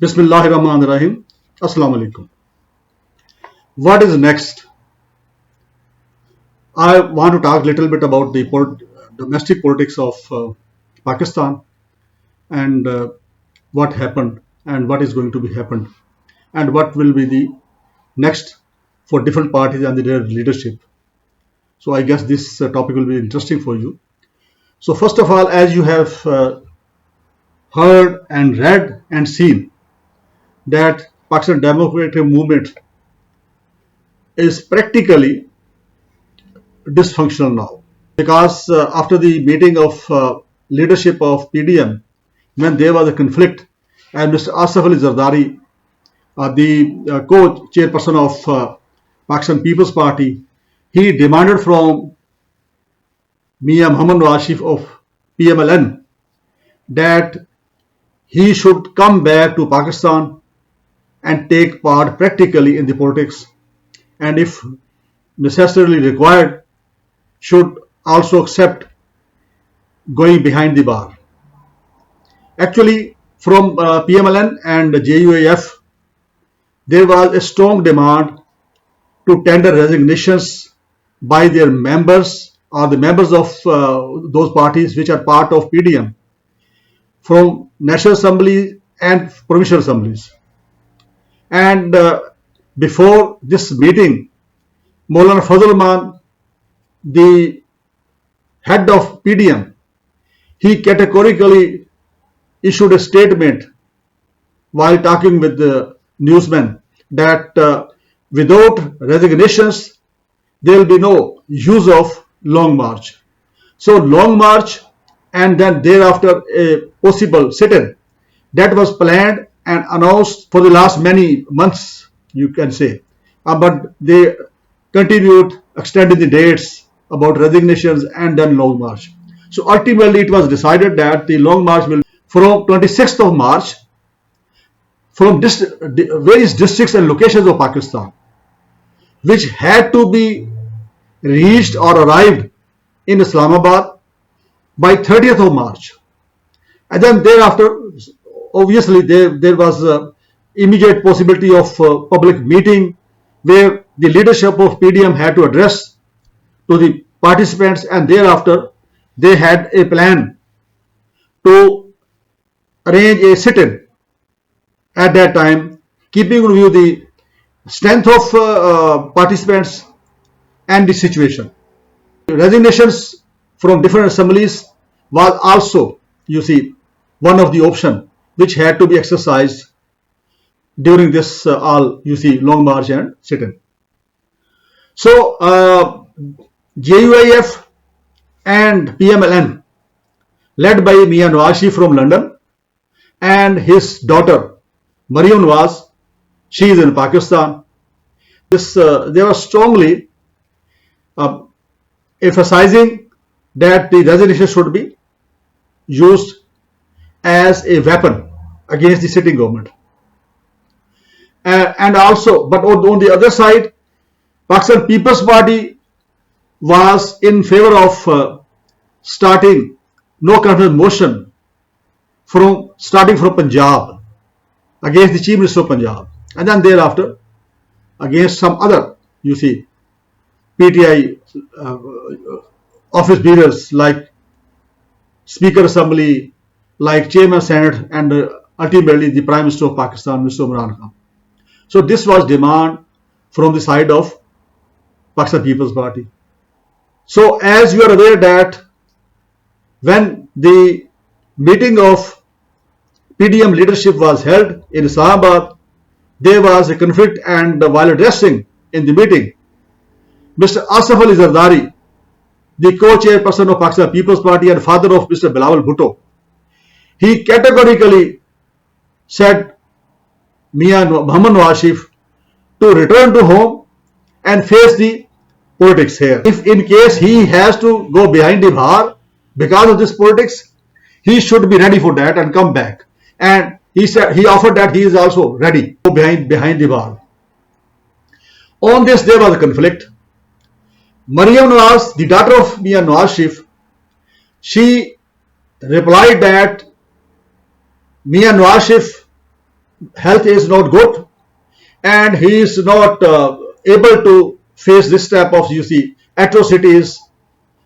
Bismillahirrahmanirrahim. Assalamu alaikum. What is next? I want to talk a little bit about the domestic politics of Pakistan and what happened and what is going to be happened and what will be the next for different parties and their leadership. So I guess this topic will be interesting for you. So first of all, as you have heard and read and seen, that Pakistan Democratic Movement is practically dysfunctional now, because after the meeting of leadership of PDM, when there was a conflict, and Mr. Asif Ali Zardari, the co-chairperson of Pakistan People's Party, he demanded from Mia Muhammad Nawaz Sharif of PMLN that he should come back to Pakistan and take part practically in the politics, and if necessarily required, should also accept going behind the bar. Actually, from PMLN and JUAF, there was a strong demand to tender resignations by their members or the members of those parties which are part of PDM from National Assembly and Provincial Assemblies. And before this meeting, Maulana Fazl Rahman, the head of PDM, he categorically issued a statement while talking with the newsmen that without resignations, there will be no use of Long March. So Long March and then thereafter a possible sit-in, that was planned and announced for the last many months, you can say. But they continued extending the dates about resignations and then Long March. So ultimately it was decided that the Long March will from 26th of March from various districts and locations of Pakistan, which had to be reached or arrived in Islamabad by 30th of March. And then thereafter, obviously there was immediate possibility of public meeting where the leadership of PDM had to address to the participants, and thereafter they had a plan to arrange a sit-in at that time, keeping in view the strength of participants and the situation. Resignations from different assemblies was also, you see, one of the option which had to be exercised during this Long March and sit-in. So JUAF and PMLN, led by Mia Nawaz Sharif from London and his daughter Maryam Nawaz, she is in Pakistan. They were strongly emphasizing that the resignation should be used as a weapon against the sitting government. And also, but on the other side, Pakistan People's Party was in favor of starting no confidence motion starting from Punjab against the Chief Minister of Punjab, and then thereafter against some other, you see, PTI office bearers like Speaker Assembly, like Chairman Senate, and ultimately the Prime Minister of Pakistan, Mr. Imran Khan. So this was demand from the side of Pakistan People's Party. So as you are aware that when the meeting of PDM leadership was held in Islamabad, there was a conflict, and while addressing in the meeting, Mr. Asif Ali Zardari, the co-chairperson of Pakistan People's Party and father of Mr. Bilawal Bhutto, he categorically said Mia Muhammad Nawaz Sharif to return to home and face the politics here. If in case he has to go behind the bar because of this politics, he should be ready for that and come back. And he said, he offered that he is also ready to go behind the bar. On this, there was a conflict. Maryam Nawaz, the daughter of Mia Nawaz Sharif, she replied that Mia Nawaz Sharif health is not good, and he is not able to face this type of, you see, atrocities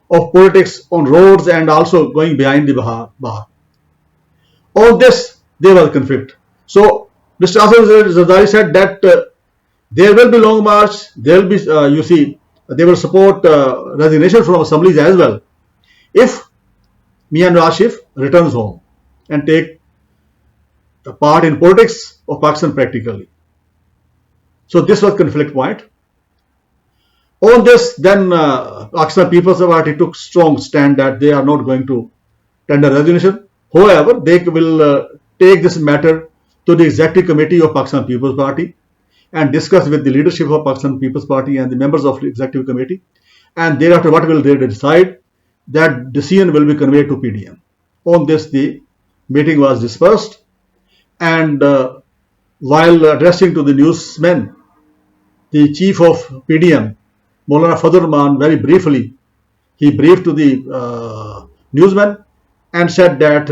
of politics on roads and also going behind the bar. On this, there was conflict. So Mr. Asif Zardari said that there will be long march, there will be, you see, they will support resignation from assemblies as well if Mian Rashif returns home and take part in politics of Pakistan practically. So this was conflict point. On this, then Pakistan People's Party took strong stand that they are not going to tender resignation. However, they will take this matter to the executive committee of Pakistan People's Party and discuss with the leadership of Pakistan People's Party and the members of the executive committee. And thereafter, what will they decide? That decision will be conveyed to PDM. On this, the meeting was dispersed, and while addressing to the newsmen, the chief of PDM, Maulana Fadlur Rahman, very briefly, he briefed to the newsmen and said that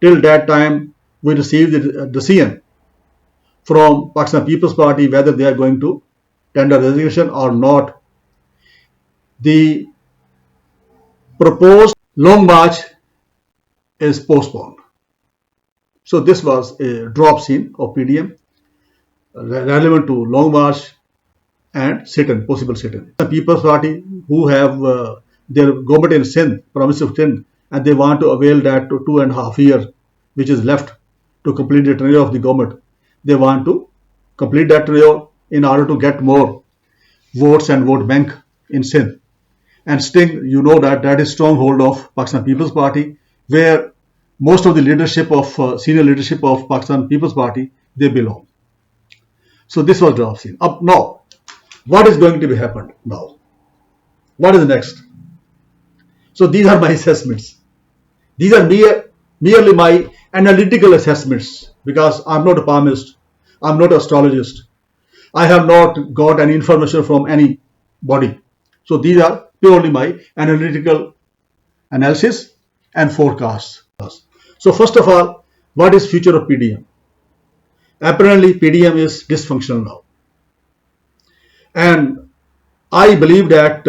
till that time we received the decision from Pakistan People's Party whether they are going to tender resignation or not. The proposed long march is postponed. So this was a drop scene of PDM relevant to long march and sit-in, possible sit-in. The People's Party, who have their government in Sindh, province of Sindh, and they want to avail that to 2.5 years, which is left to complete the tenure of the government. They want to complete that tenure in order to get more votes and vote bank in Sindh. And Sting, you know that is stronghold of Pakistan People's Party, where most of the leadership of senior leadership of Pakistan People's Party, they belong. So this was drop scene. Up now, what is going to be happened now? What is next? So these are my assessments. These are merely my analytical assessments, because I'm not a palmist, I'm not an astrologist. I have not got any information from anybody. So these are purely my analytical analysis and forecasts. So first of all, what is future of PDM? Apparently PDM is dysfunctional now. And I believe that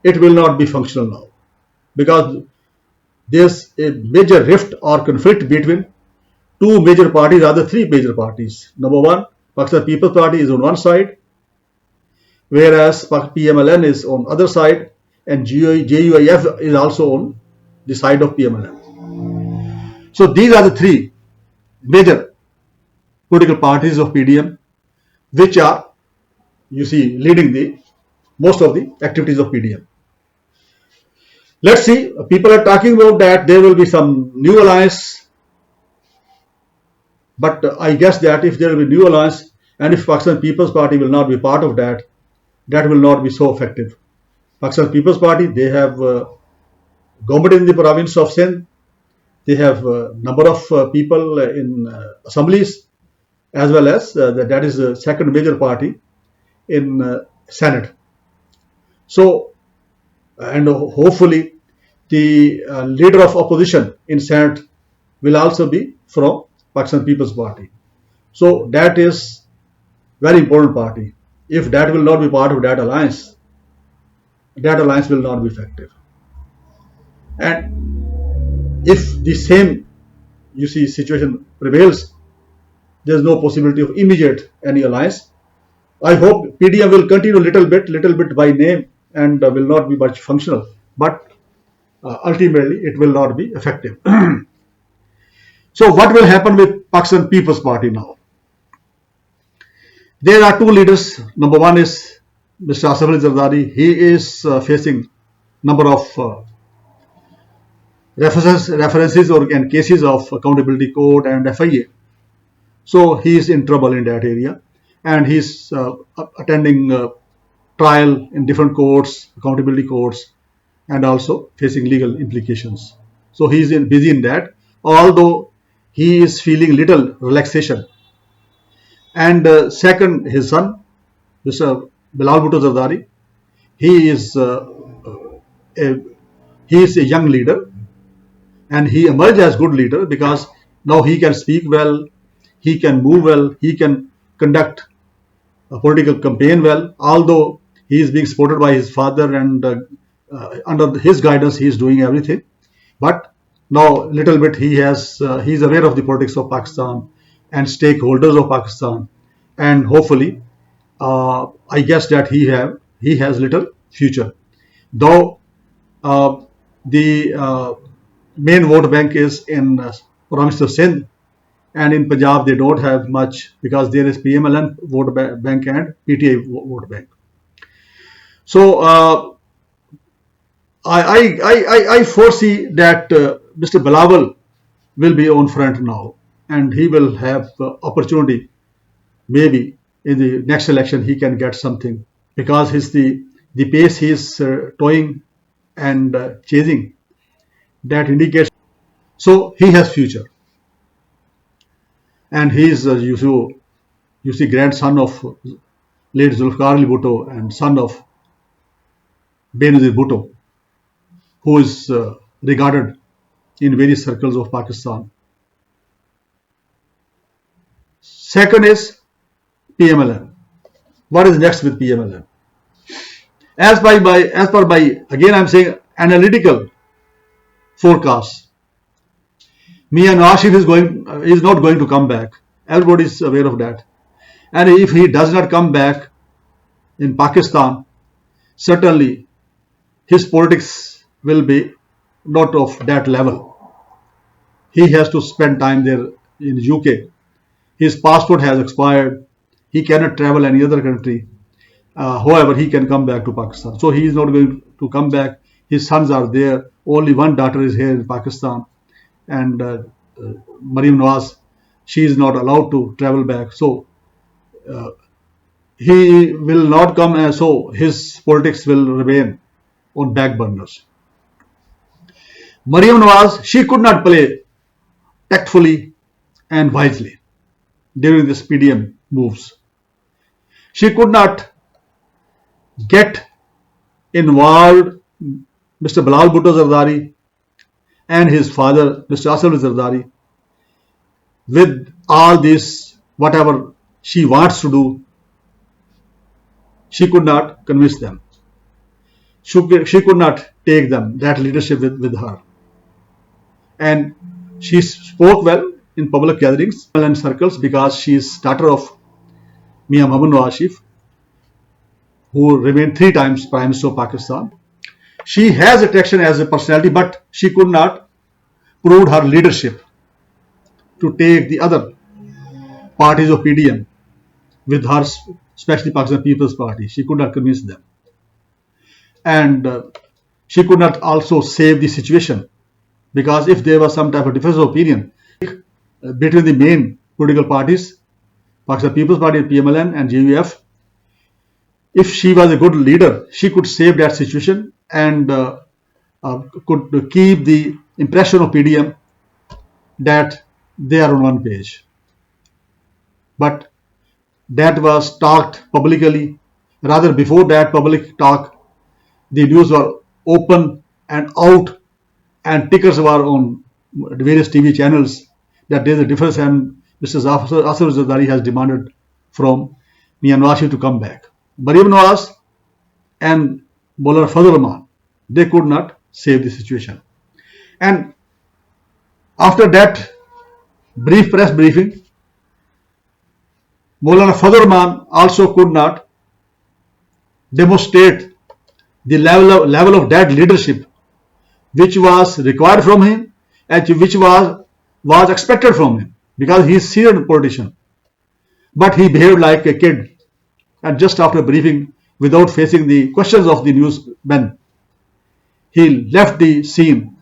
it will not be functional now, because there's a major rift or conflict between two major parties, rather three major parties. Number one, Pakistan People's Party is on one side, whereas PMLN is on other side, and JUIF is also on the side of PMLN. So these are the three major political parties of PDM, which are, you see, leading the most of the activities of PDM. Let's see, people are talking about that there will be some new alliance, but I guess that if there will be new alliance and if Pakistan People's Party will not be part of that, that will not be so effective. Pakistan People's Party, they have government in the province of Sindh, they have a number of people in assemblies, as well as that is the second major party in Senate. So, and hopefully the leader of opposition in Senate will also be from Pakistan People's Party. So that is very important party. If that will not be part of that alliance will not be effective. And if the same, you see, situation prevails, there is no possibility of immediate any alliance. I hope PDM will continue little bit by name, and will not be much functional, but ultimately it will not be effective. So what will happen with Pakistan People's Party now? There are two leaders. Number one is Mr. Asif Ali Zardari. He is facing number of references and cases of accountability code and FIA. So he is in trouble in that area, and he is attending trial in different courts, accountability courts, and also facing legal implications. So he is busy in that, although he is feeling little relaxation. And second, his son, Mr. Bilal Bhutto Zardari, he is a young leader, and he emerged as good leader because now he can speak well, he can move well, he can conduct a political campaign well, although he is being supported by his father and under his guidance he is doing everything. But now little bit he is aware of the politics of Pakistan and stakeholders of Pakistan, and hopefully I guess that he has little future. Though the main vote bank is in Province Sindh, and in Punjab they don't have much because there is PMLN vote bank and PTI vote bank. So I foresee that Mr. Bilawal will be on front now, and he will have opportunity. Maybe in the next election he can get something because the pace he is toying and chasing, that indicates so he has future. And he is you see grandson of late Zulfikar Ali Bhutto and son of Benazir Bhutto, who is regarded in various circles of Pakistan. Second is PMLN. What is next with PMLN? As per my again I'm saying analytical forecast, Mian Ashif is not going to come back. Everybody is aware of that. And if he does not come back in Pakistan, certainly his politics will be not of that level. He has to spend time there in UK. His passport has expired. He cannot travel any other country. However, he can come back to Pakistan. So he is not going to come back. His sons are there. Only one daughter is here in Pakistan. And Mariam Nawaz, she is not allowed to travel back. So he will not come, and so his politics will remain on back burners. Mariam Nawaz, she could not play tactfully and wisely during this PDM moves. She could not get involved Mr. Bilawal Bhutto Zardari and his father Mr. Asif Ali Zardari with all this, whatever she wants to do. She could not convince them. She could not take them, that leadership with her. And she spoke well in public gatherings and circles because she is daughter of Mian Muhammad Nawaz Sharif, who remained 3 times Prime Minister of Pakistan. She has attraction as a personality, but she could not prove her leadership to take the other parties of PDM with her, especially Pakistan People's Party. She could not convince them. And she could not also save the situation, because if there was some type of difference of opinion between the main political parties, Pakistan People's Party, PMLN and JUF, if she was a good leader, she could save that situation and could keep the impression of PDM that they are on one page. But that was talked publicly. Rather, before that public talk, the news were open and out, and tickers were on various TV channels that there is a difference, and Mr. Asif Zardari has demanded from Mian Nawaz Sharif to come back. Mariam Nawaz and Maulana Fazl Rahman, they could not save the situation. And after that brief press briefing, Maulana Fazl Rahman also could not demonstrate the level of that leadership which was required from him and which was expected from him, because he is a senior politician. But he behaved like a kid, and just after briefing, without facing the questions of the newsmen, he left the scene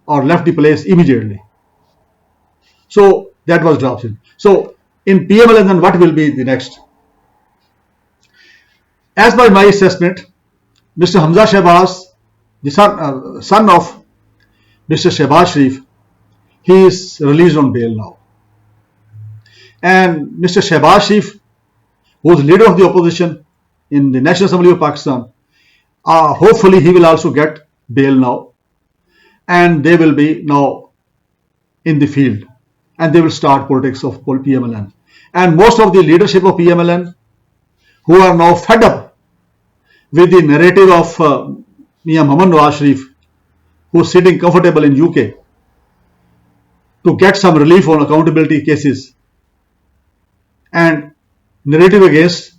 or left the place immediately. So that was dropped. So in PMLN, then what will be the next? As by my assessment, Mr. Hamza Shehbaz, the son of Mr. Shehbaz Sharif, he is released on bail now. And Mr. Shehbaz Sharif, who is leader of the opposition in the National Assembly of Pakistan, hopefully he will also get bail now, and they will be now in the field. and they will start politics of PMLN. And most of the leadership of PMLN, who are now fed up with the narrative of Mia Mohammad Nawaz Sharif, who is sitting comfortable in UK to get some relief on accountability cases, and narrative against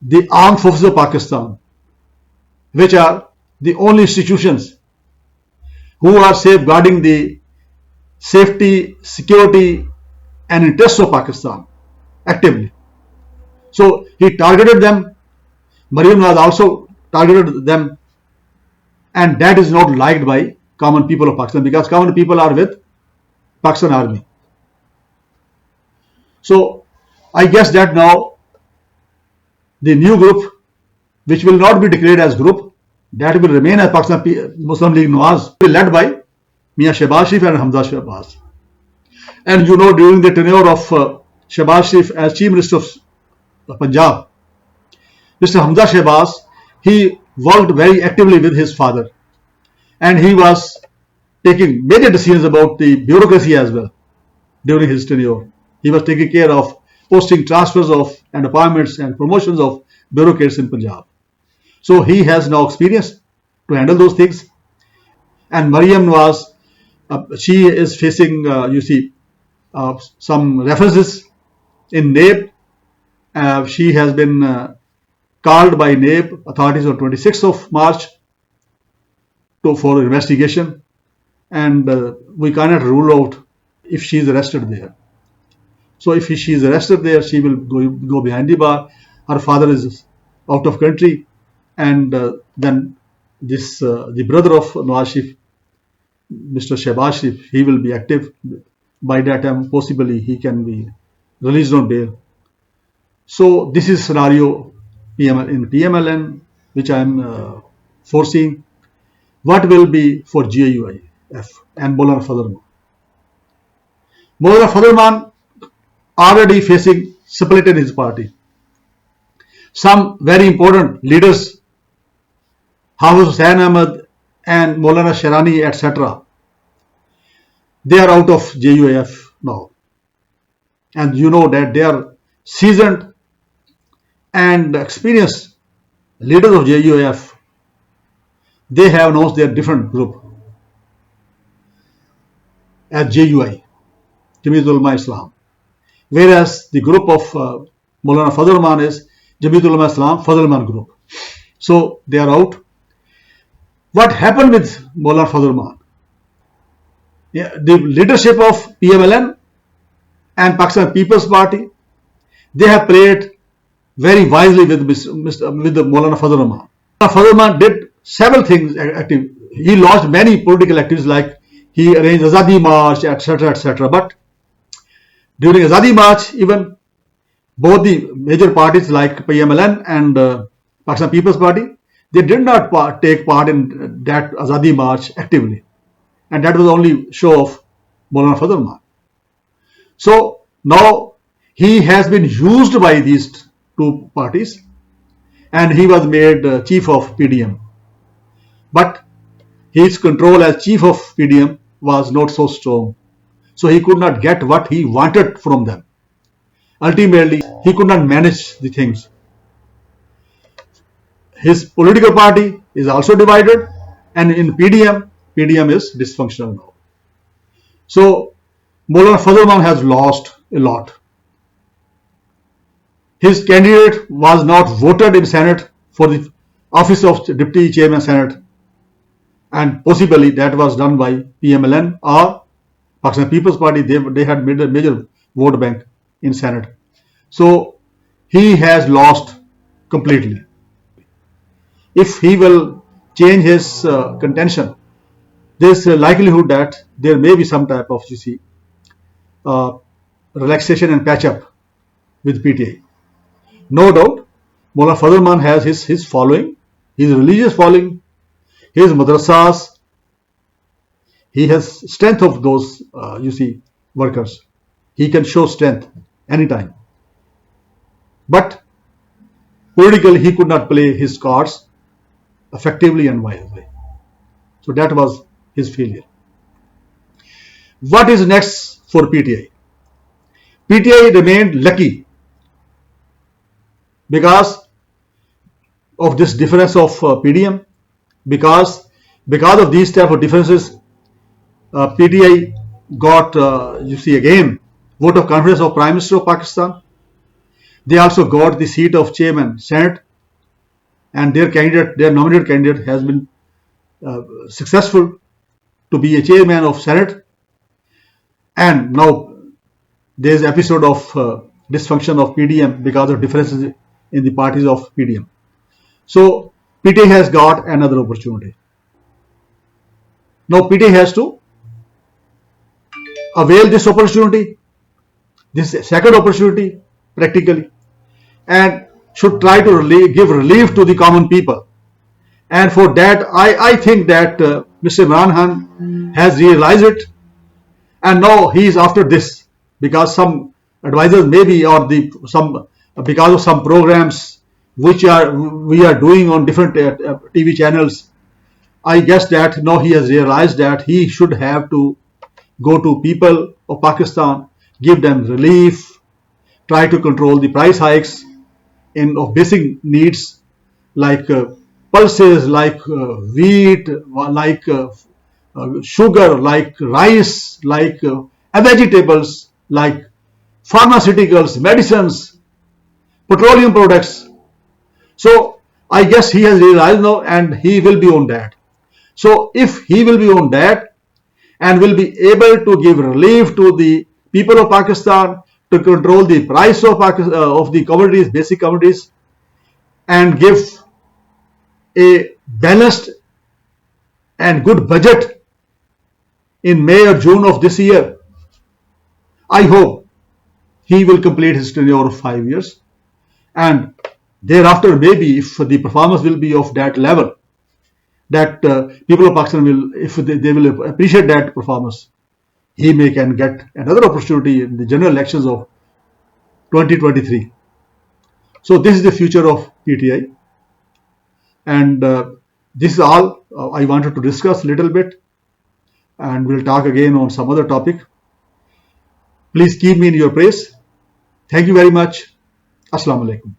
the armed forces of Pakistan, which are the only institutions who are safeguarding the safety, security and interests of Pakistan actively. So he targeted them. Maryam Nawaz also targeted them, and that is not liked by common people of Pakistan, because common people are with Pakistan Army. So I guess that now the new group, which will not be declared as group, that will remain as Pakistan Muslim League Nawaz, will be led by Mia Shehbaz Sharif and Hamza Shehbaz. And you know, during the tenure of Shehbaz Sharif as Chief Minister of Punjab, Mr. Hamza Shehbaz, he worked very actively with his father, and he was taking major decisions about the bureaucracy as well during his tenure. He was taking care of posting transfers of and appointments and promotions of bureaucrats in Punjab. So he has now experience to handle those things. And Maryam Nawaz, she is facing, some references in NAB. She has been called by NAB authorities on 26th of March for investigation, and we cannot rule out if she is arrested there. So if she is arrested there, she will go behind the bar. Her father is out of country, and then this the brother of Nawaz Sharif, Mr. Shehbaz Sharif, he will be active. By that time, possibly he can be released on bail. So this is scenario in PMLN, which I am foreseeing. What will be for GIUIF and Maulana Fazl Rahman? Maulana Fazl Rahman already facing split in his party. Some very important leaders, Hafiz Hussain Ahmad and Maulana Sharani, etc., they are out of JUIF now. And you know that they are seasoned and experienced leaders of JUIF. They have announced their different group as JUI, Jamiatul Ulama Islam. Whereas the group of Maulana Fazl Rahman is Jamiatul Ulama Islam Fazl Rahman group. So they are out. What happened with Maulana Fazl Rahman? The leadership of PMLN and Pakistan People's Party, they have played very wisely with the Maulana Fazl Rahman. Fazl Rahman did several things active. He launched many political activities, like he arranged Azadi March, etc., etc. But during Azadi March, even both the major parties like PMLN and Pakistan People's Party, they did not take part in that Azadi March actively. And that was the only show of Maulana Fazl Rahman. So now he has been used by these two parties, and he was made chief of PDM. But his control as chief of PDM was not so strong. So he could not get what he wanted from them. Ultimately, he could not manage the things. His political party is also divided, and in PDM is dysfunctional now. So Maulana Fazl Rahman has lost a lot. His candidate was not voted in Senate for the office of Deputy Chairman Senate, and possibly that was done by PMLN or Pakistan People's Party. They had made a major vote bank in Senate. So he has lost completely. If he will change his contention, there is a likelihood that there may be some type of relaxation and patch up with PTI. No doubt, Maulana Fazl Rahman has his following, his religious following, his madrasas. He has strength of those, workers. He can show strength anytime. But politically, he could not play his cards effectively and wisely. So that was his failure. What is next for PTI. PTI remained lucky because of this difference of PDM, because of these type of differences, PTI got, you see again, vote of confidence of Prime Minister of Pakistan. They also got the seat of Chairman Senate, and their nominated candidate has been successful to be a chairman of Senate. And now there is episode of dysfunction of PDM because of differences in the parties of PDM. So PTI has got another opportunity. Now PTI has to avail this opportunity, this second opportunity practically, and should try to give relief to the common people. And for that, I think that Mr. Imran Khan has realized it, and now he is after this, because some advisors maybe, or because of some programs which we are doing on different TV channels. I guess that now he has realized that he should have to go to people of Pakistan, give them relief, try to control the price hikes of basic needs like pulses, like wheat, like sugar, like rice, like vegetables, like pharmaceuticals, medicines, petroleum products. So I guess he has realized now, and he will be on that. So if he will be on that and will be able to give relief to the people of Pakistan, to control the price of the commodities, basic commodities, and give a balanced and good budget in May or June of this year, I hope he will complete his tenure of 5 years, and thereafter maybe if the performance will be of that level, that people of Pakistan will, if they will appreciate that performance, he can get another opportunity in the general elections of 2023. So this is the future of PTI, and this is all I wanted to discuss a little bit, and we'll talk again on some other topic. Please keep me in your praise. Thank you very much. Assalamu alaikum.